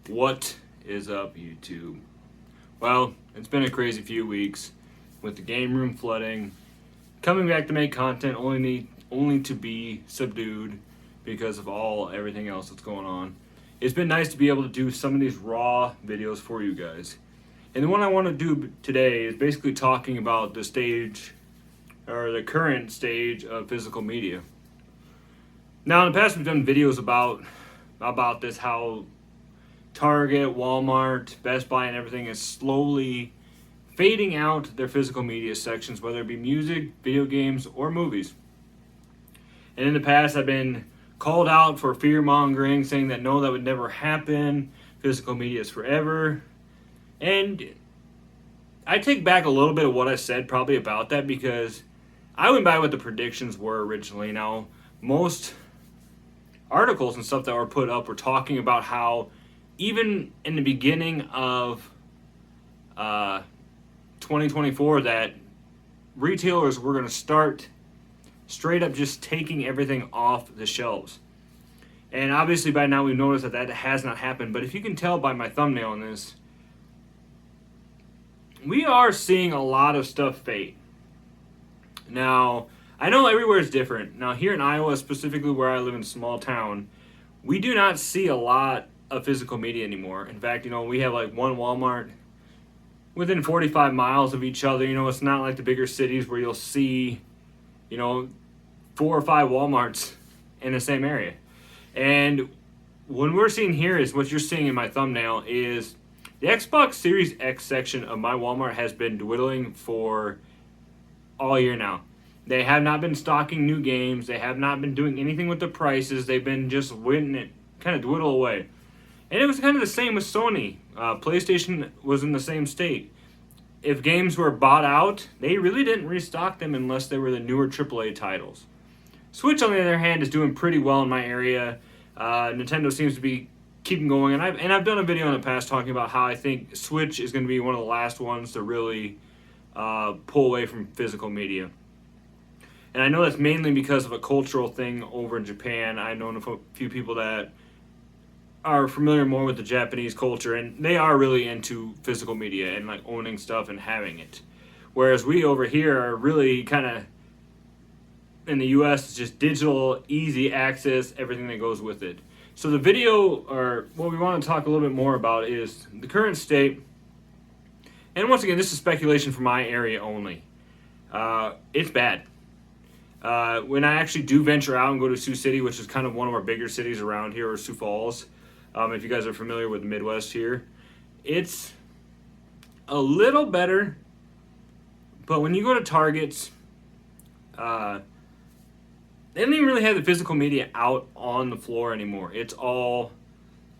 What is up, YouTube? Well, it's been a crazy few weeks with the game room flooding, coming back to make content only to be subdued because of everything else that's going on. It's been nice to be able to do some of these raw videos for you guys. And the one I want to do today is basically talking about the stage, or the current stage of physical media. Now, in the past, we've done videos about this, how Target, Walmart, Best Buy, and everything is slowly fading out their physical media sections, whether it be music, video games, or movies. And in the past, I've been called out for fear mongering, saying that no, that would never happen. Physical media is forever. And I take back a little bit of what I said probably about that, because I went by what the predictions were originally. Now, most articles and stuff that were put up were talking about how even in the beginning of 2024 that retailers were going to start straight up just taking everything off the shelves. And obviously by now we've noticed that has not happened. But if you can tell by my thumbnail on this, we are seeing a lot of stuff fade. Now, I know everywhere is different. Now, here in Iowa, specifically where I live in a small town, we do not see a lot of physical media anymore. In fact, we have like one Walmart within 45 miles of each other. It's not like the bigger cities where you'll see, 4 or 5 Walmarts in the same area. And what we're seeing here is what you're seeing in my thumbnail is the Xbox Series X section of my Walmart has been dwindling for all year now. They have not been stocking new games. They have not been doing anything with the prices. They've been just letting it kind of dwindle away. And it was kind of the same with Sony. PlayStation was in the same state. If games were bought out, they really didn't restock them unless they were the newer AAA titles. Switch, on the other hand, is doing pretty well in my area. Nintendo seems to be keeping going, and I've done a video in the past talking about how I think Switch is going to be one of the last ones to really pull away from physical media. And I know that's mainly because of a cultural thing over in Japan. I know a few people that are familiar more with the Japanese culture, and they are really into physical media and like owning stuff and having it. Whereas we over here are really kind of, in the US, it's just digital, easy access, everything that goes with it. So the video, or what we want to talk a little bit more about, is the current state. And once again, this is speculation for my area only. It's bad. When I actually do venture out and go to Sioux City, which is kind of one of our bigger cities around here, or Sioux Falls, if you guys are familiar with the Midwest here, it's a little better. But when you go to Targets, they don't even really have the physical media out on the floor anymore. It's all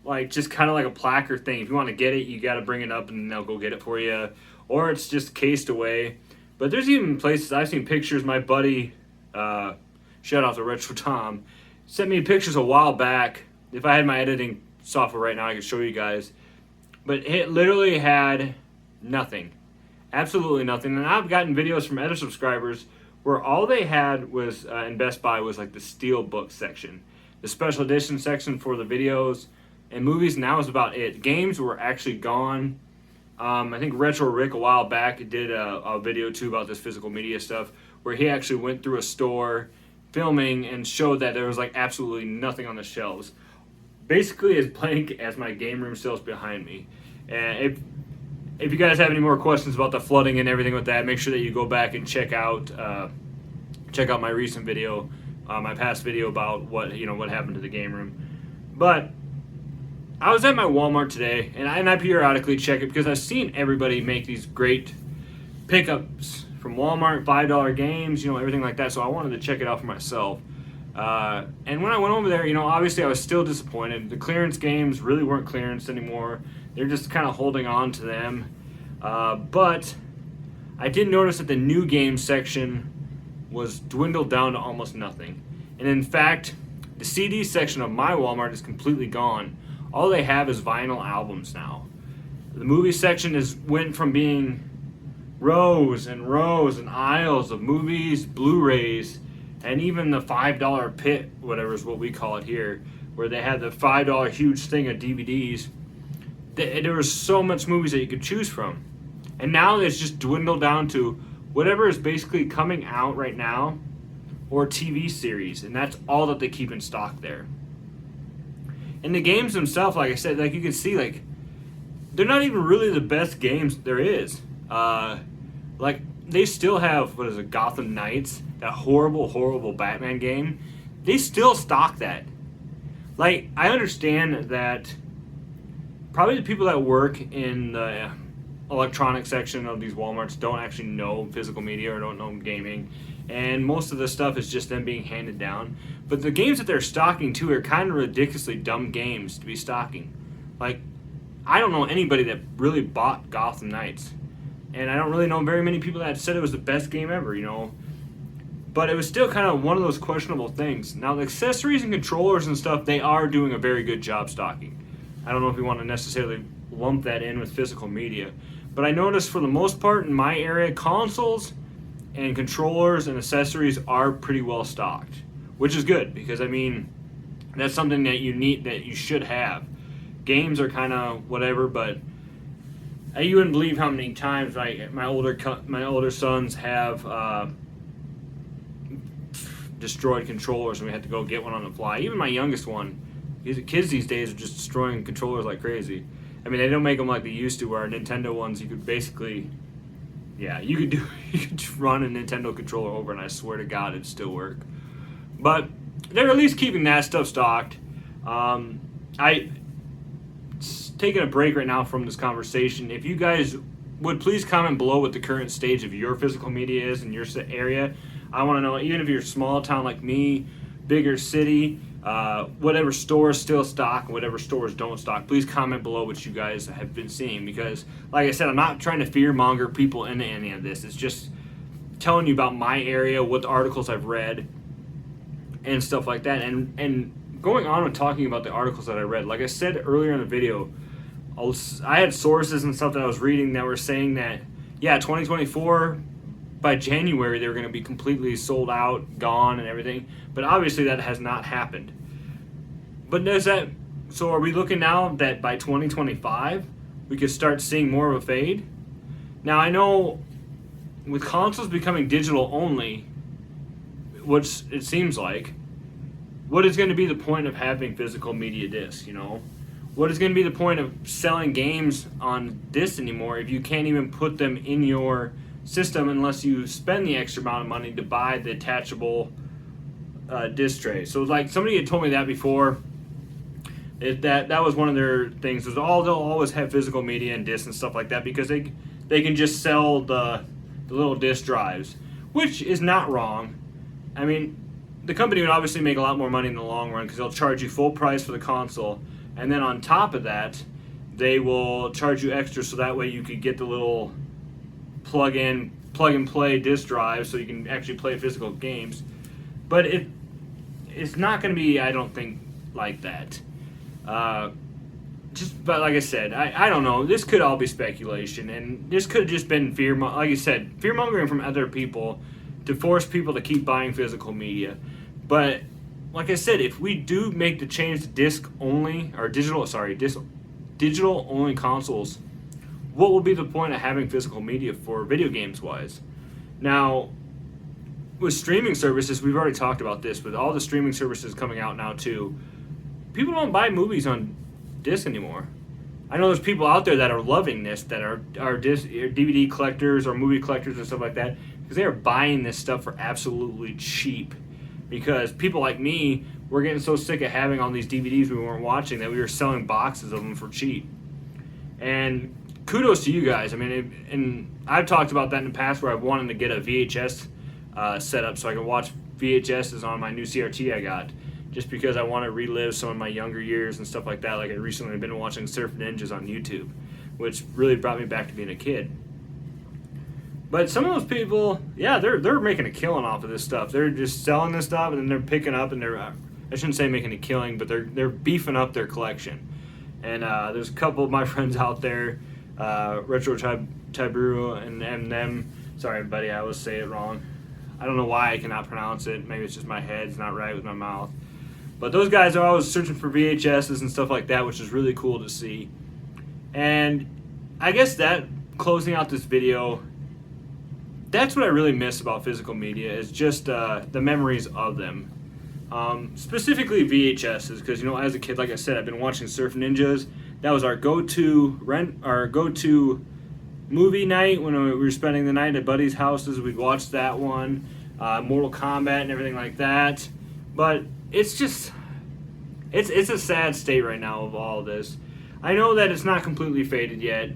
like just kind of like a placard thing. If you want to get it, you got to bring it up and they'll go get it for you. Or it's just cased away. But there's even places, I've seen pictures, my buddy, shout out to Retro Tom, sent me pictures a while back. If I had my editing software right now, I could show you guys. But it literally had nothing. Absolutely nothing. And I've gotten videos from other subscribers where all they had was, in Best Buy, was like the steel book section. The special edition section for the videos and movies, and that was about it. Games were actually gone. I think Retro Rick a while back did a video too about this physical media stuff, where he actually went through a store filming and showed that there was like absolutely nothing on the shelves. Basically as blank as my game room shelves behind me. And if you guys have any more questions about the flooding and everything with that, make sure that you go back and check out my recent video, my past video about what happened to the game room. But I was at my Walmart today, and I periodically check it because I've seen everybody make these great pickups from Walmart, $5 games, everything like that. So I wanted to check it out for myself. And when I went over there, obviously I was still disappointed. The clearance games really weren't clearance anymore. They're just kind of holding on to them. But I did notice that the new game section was dwindled down to almost nothing. And in fact, the CD section of my Walmart is completely gone. All they have is vinyl albums now. The movie section went from being rows and rows and aisles of movies, Blu-rays, and even the $5 pit, whatever is what we call it here, where they had the $5 huge thing of DVDs. there was so much movies that you could choose from, and now it's just dwindled down to whatever is basically coming out right now, or TV series, and that's all that they keep in stock there. And the games themselves, like I said, like you can see, like they're not even really the best games there is. Like they still have, what is it, Gotham Knights, that horrible Batman game. They still stock that. Like, I understand that probably the people that work in the electronic section of these Walmarts don't actually know physical media or don't know gaming, and most of the stuff is just them being handed down. But the games that they're stocking too are kind of ridiculously dumb games to be stocking. Like, I don't know anybody that really bought Gotham Knights, and I don't really know very many people that said it was the best game ever, you know. But it was still kind of one of those questionable things. Now, the accessories and controllers and stuff, they are doing a very good job stocking. I don't know if we want to necessarily lump that in with physical media. But I noticed for the most part in my area, consoles and controllers and accessories are pretty well stocked, which is good because, I mean, that's something that you need, that you should have. Games are kind of whatever, but you wouldn't believe how many times my older sons have destroyed controllers and we had to go get one on the fly. Even my youngest one, kids these days are just destroying controllers like crazy. I mean, they don't make them like they used to, where Nintendo ones you could basically, you could run a Nintendo controller over and I swear to God it'd still work. But they're at least keeping that stuff stocked. Taking a break right now from this conversation. If you guys would please comment below what the current stage of your physical media is in your area. I want to know, even if you're a small town like me, bigger city, whatever stores still stock, whatever stores don't stock, please comment below what you guys have been seeing. Because, like I said, I'm not trying to fear-monger people into any of this. It's just telling you about my area, what the articles I've read, and stuff like that. And going on with talking about the articles that I read, like I said earlier in the video, I had sources and stuff that I was reading that were saying that, 2024... by January, they were going to be completely sold out, gone, and everything. But obviously, that has not happened. But so are we looking now that by 2025, we could start seeing more of a fade? Now, I know with consoles becoming digital only, which it seems like, what is going to be the point of having physical media discs, you know? What is going to be the point of selling games on discs anymore if you can't even put them in your system unless you spend the extra amount of money to buy the attachable disc tray? So, like, somebody had told me that before. That was one of their things. Was they'll always have physical media and discs and stuff like that because they can just sell the little disc drives, which is not wrong. I mean, the company would obviously make a lot more money in the long run because they'll charge you full price for the console, and then on top of that, they will charge you extra so that way you could get the little plug and play disc drive so you can actually play physical games. But it's not going to be, I don't think, like that. But like I said, I don't know. This could all be speculation, and this could have just been like I said, fear-mongering from other people to force people to keep buying physical media. But like I said, if we do make the change to digital-only consoles, what will be the point of having physical media for video games wise? Now, with streaming services, we've already talked about this, with all the streaming services coming out now too, people don't buy movies on disc anymore. I know there's people out there that are loving this, that are DVD collectors or movie collectors and stuff like that, because they are buying this stuff for absolutely cheap. Because people like me, we're getting so sick of having all these DVDs we weren't watching that we were selling boxes of them for cheap. And kudos to you guys. I mean, and I've talked about that in the past where I've wanted to get a VHS set up so I can watch VHSs on my new CRT I got, just because I want to relive some of my younger years and stuff like that. Like I recently have been watching Surf Ninjas on YouTube, which really brought me back to being a kid. But some of those people, they're making a killing off of this stuff. They're just selling this stuff and then they're picking up and I shouldn't say making a killing, but they're beefing up their collection. And there's a couple of my friends out there, Retro Tiburu and them. Sorry, buddy, I always say it wrong. I don't know why I cannot pronounce it. Maybe it's just my head's not right with my mouth. But those guys are always searching for VHSs and stuff like that, which is really cool to see. And I guess that, closing out this video, that's what I really miss about physical media, is just the memories of them. Specifically VHSs, because as a kid, like I said, I've been watching Surf Ninjas. That was our go-to movie night when we were spending the night at buddies' houses. We'd watch that one, Mortal Kombat and everything like that. But it's just, it's a sad state right now of all of this. I know that it's not completely faded yet,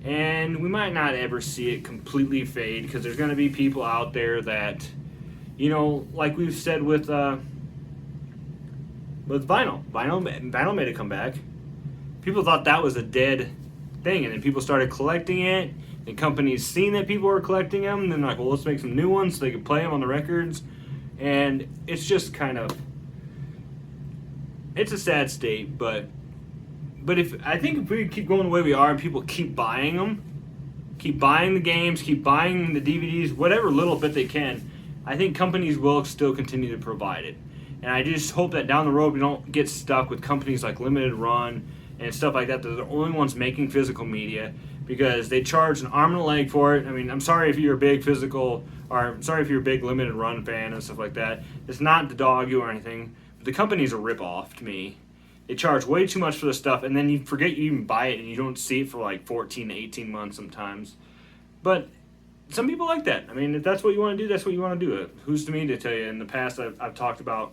and we might not ever see it completely fade, because there's going to be people out there that, like we've said with vinyl. Vinyl made a comeback. People thought that was a dead thing, and then people started collecting it, and companies seen that people were collecting them, and then like, well, let's make some new ones so they can play them on the records. And it's just it's a sad state, but I think if we keep going the way we are and people keep buying them, keep buying the games, keep buying the DVDs, whatever little bit they can, I think companies will still continue to provide it. And I just hope that down the road we don't get stuck with companies like Limited Run and stuff like that. They're the only ones making physical media, because they charge an arm and a leg for it. I mean, I'm sorry if you're a big big Limited Run fan and stuff like that. It's not to dog you or anything, but the company's a ripoff to me. They charge way too much for the stuff, and then you forget you even buy it, and you don't see it for like 14 to 18 months sometimes. But some people like that. I mean, if that's what you want to do, that's what you want to do. Who's to me to tell you? In the past, I've talked about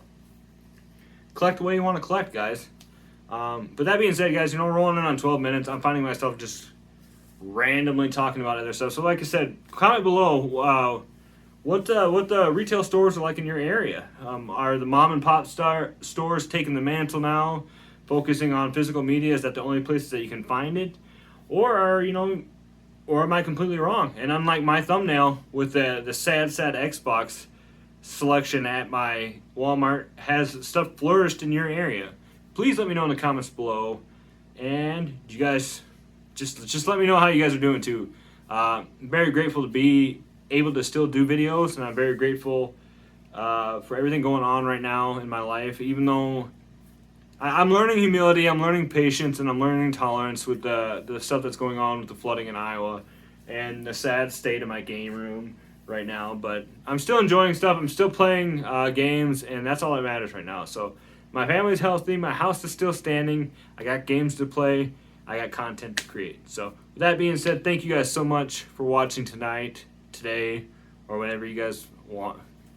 collect the way you want to collect, guys. But that being said, guys, we're rolling in on 12 minutes. I'm finding myself just randomly talking about other stuff. So like I said, comment below what the retail stores are like in your area. Are the mom and pop stores taking the mantle now, focusing on physical media? Is that the only places that you can find it? Or or am I completely wrong? And unlike my thumbnail with the sad Xbox selection at my Walmart, has stuff flourished in your area? Please let me know in the comments below, and you guys just let me know how you guys are doing too. I'm very grateful to be able to still do videos, and I'm very grateful for everything going on right now in my life. Even though I'm learning humility, I'm learning patience, and I'm learning tolerance with the stuff that's going on with the flooding in Iowa and the sad state of my game room right now. But I'm still enjoying stuff. I'm still playing games, and that's all that matters right now. So my family's healthy. My house is still standing. I got games to play. I got content to create. So with that being said, thank you guys so much for watching today, or whenever you guys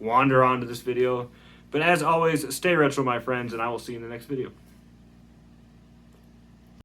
wander onto this video. But as always, stay retro, my friends, and I will see you in the next video.